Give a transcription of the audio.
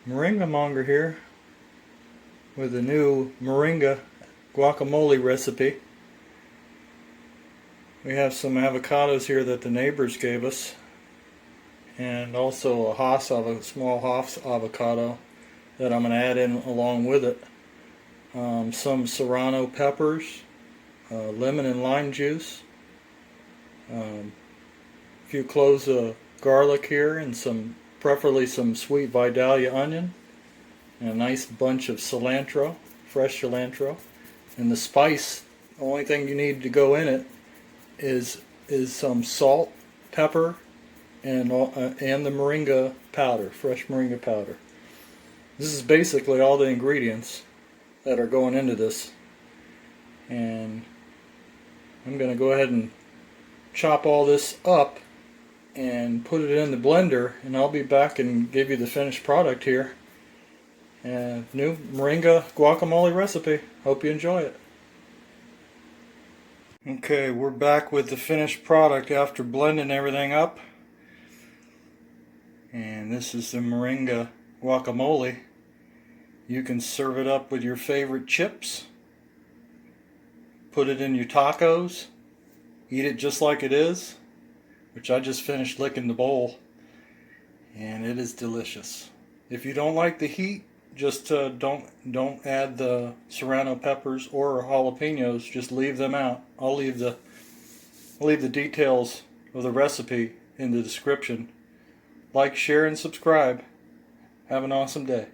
Moringa Monger here with a new Moringa Guacamole recipe. We have some avocados here that the neighbors gave us, and also a small Hass avocado that I'm going to add in along with it. Some serrano peppers, lemon and lime juice, a few cloves of garlic here, and preferably some sweet Vidalia onion, and a nice bunch of cilantro, fresh cilantro. And the only thing you need to go in it is some salt, pepper, and the moringa powder, fresh moringa powder. This is basically all the ingredients that are going into this. And I'm going to go ahead and chop all this up and put it in the blender, and I'll be back and give you the finished product here. New Moringa Guacamole recipe. Hope you enjoy it. Okay, we're back with the finished product after blending everything up. And this is the Moringa Guacamole. You can serve it up with your favorite chips. Put it in your tacos. Eat it just like it is, which I just finished licking the bowl. And it is delicious. If you don't like the heat, just don't add the serrano peppers or jalapenos. Just leave them out. I'll leave the details of the recipe in the description. Like, share, and subscribe. Have an awesome day.